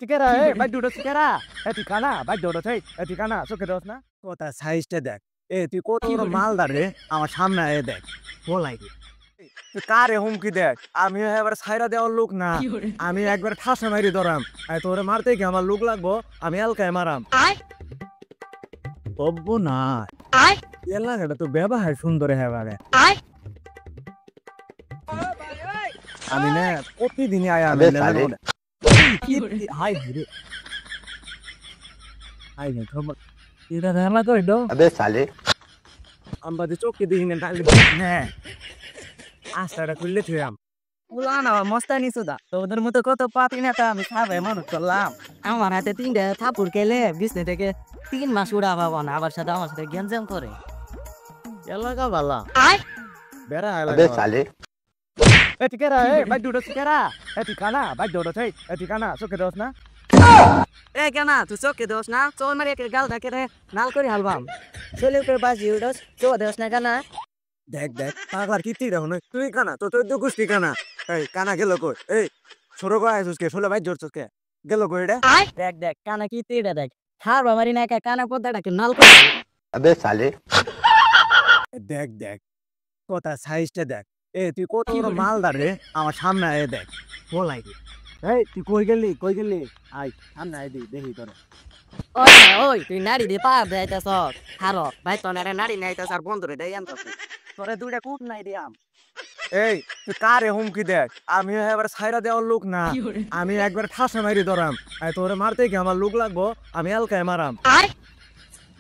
ঠিকারা ভাই দুটো ঠিকারা ঠিকানা ভাই দুটো চাই ঠিকানা চোখে দোষ না কথা সাইজটা দেখ তুই কত বড় মালদার রে আমার সামনে দেখ বলাই তুই কারে হুমকি দেখ আমি এবার ছাইরা দেওয়ার লোক না আমি একবার ঠাসা মারি ধরাম তোরে মারতে কি আমার লোক লাগবো আমি এলকায় মারাম তব্বু না এলাকাটা তো ব্যবহার সুন্দর হেবারে আমি না প্রতিদিনই আয়া হাই রে হাই রে খবর এটা রান্না করে দাও अबे साले আমরা যে চোখে দেখি না তাহলে হ্যাঁ আস্তাটা খুললে থুয়াম বলা না মস্তানি সুদা তোদের মতো কত পাতি নেতা আমি খাবে মানুষ করলাম আমার হাতে 3টা থাপুর খেলে বিছনে থেকে 3 মাস উড়া পাবো না আবার সাথে আমার সাথে গ্যাঞ্জাম করে এলাকা বালা বেড়া अबे साले ঠিকারা ভাই দুটো ঠিকারা ঠিকানা ভাই দুটো চাই ঠিকানা চোখে দোষ না এ কেনা তুই চোখে দোষ না চোর মারি একটা গাল থাকে রে নাল করে হালবাম চলে করে বাজি উড়স চো দোষ না কেনা দেখ দেখ পাগলার কীর্তি দেখো না তুই কানা তো তোর দুকুস্তি কানা কানা গেল কই ছোট কয় আছিস কে ষোলো ভাই জোরছিস কে গেল কই এটা দেখ দেখ কানা কি তীরটা দেখ হার বাবারি না কানা পর্দাটাকে নাল করে अबे साले দেখ দেখ কথা সাইজটা দেখ তুই কত বড় মালদার রে আমার সামনে দেখ বলাই তুই কই গেলি আই সামনে দেখি তোর ওই ওই তুই নাড়ি দিয়ে পার দেয়তাছ হারো ভাই তো নাড়ি নাইতাছ আর বন্ধুরে দেই আনতাছ তোরে দুইটা কুট নাই দিয়াম তুই কারে হুমকি দেখ আমি এবার ছাইরা দেওয়ার লোক না আমি একবার ঠাসা মারি ধরাম তোরে মারতে কি আমার লোক লাগবো আমি এলকায় মারাম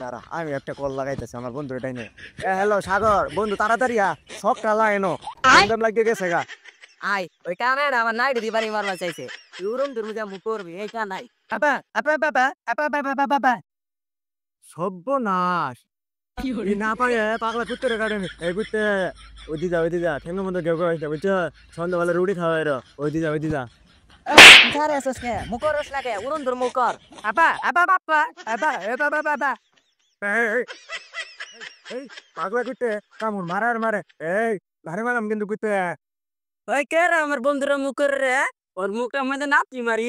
দাঁড়া আমি একটা কল লাগাইতেছি আমার বন্ধু এটাই নিয়ে হ্যালো সাগর বন্ধু তাড়াতাড়ি শখটা লাগাইনো লাগিয়ে গেছে গা আই ওই কানে আমার নাড়ি দিয়ে বাড়ি মারবা চাইছে তুই উরম তুই মুজা মুখ করবি এই কানাই আপা আপা বাবা আপা বাবা বাবা সর্বনাশ না পাই পাগলা কুত্তরে কাটেনি কুত্তে ওই যা ঠেঙ্গের মধ্যে কেউ আসতে বুঝছো সন্ধ্যাবেলা রুটি খাওয়া এর ওই যা ছাড়ে আসছ কে মুখরস লাগে উরম তোর মুখর আপা আপা বাপ্পা আপা আপা বাবা পাগলা কুত্তে কামড় মারে ভারে মারাম কিন্তু কুত্তে ওই কে রে আমার বন্ধুরা মুখর রে ওর মুখের মধ্যে নাতি মারি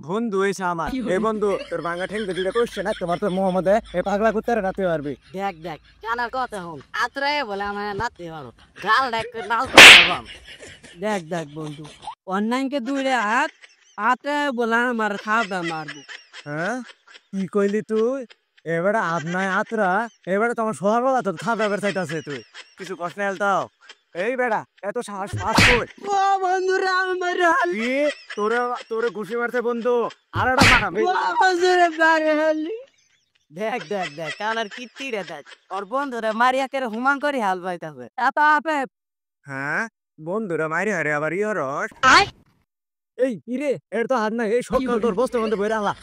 বন্ধু হয়েছে আমার এই বন্ধু তোর ভাঙা ঠেঙ্গে দিলে করছে না তোমার তোর মোহাম্মদে এই পাগলা কুত্তারে রাতে পারবি দেখ দেখ কানার কথা হন আত্রায় বলে আমার নাতি পারো গাল দেখ নাল করে দেখ দেখ বন্ধু অনলাইনকে দূরে আত্রায় বলে আমার খাওয়া মারবো হ্যাঁ কি কইলি তুই এবারে আপনায় আতরা এবারে তোমার সকালবেলা তো খাবার চাইতে আছে তুই কিছু কষ্ট নেই তাও এই বেড়া এত সাহস পাস কই ও বন্ধুরা আমার কি তোরে ঘুষি মারছে বন্ধু আর একটা মারাম বন্ধুরে বারে হলি দেখ দেখ দেখ কানার কীর্তি রে দেখ ওর বন্ধুরে মারিয়া করে হুমান করে হাল পাইতাছে আপা আপে হ্যাঁ বন্ধুরা মারি হারে আবার রস এই কিরে এর তো হাত নাই এই সকাল তোর বস্তার মধ্যে বইরা আলা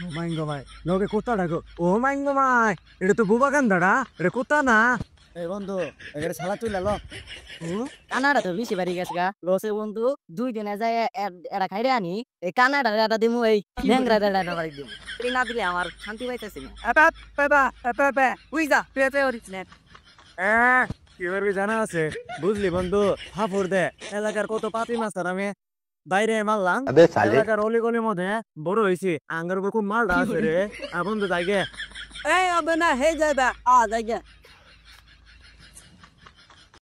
ও মাইঙ্গো মাই নকে কোথা ডাকো ও মাইঙ্গো মাই এটা তো বুবা কান্দাড়া এটা কোথা না এই বন্ধু এখানে ছালা তুই লালো কানাডা তো বেশি বাড়ি গেছে গা লসে বন্ধু 2 দিনে যায় এরা খাইরে আনি এই কানাডা এটা দিমু এই ল্যাংরা দাদা বাড়ি দিমু এই না দিলে আমার শান্তি পাইতেছি না আপা বাবা আপা উই যা পেপে অরিজিনাল কি করবি জানা আছে বুঝলি বন্ধু হাফুর দে এলাকার কত পাতি মাছ আর আমি বাইরে মারলাম अबे साले এলাকার অলি গলির মধ্যে বড় হয়েছি আঙ্গার উপর খুব মালটা আছে রে বন্ধু যাই গে এই হবে না হে যাবে যাইগে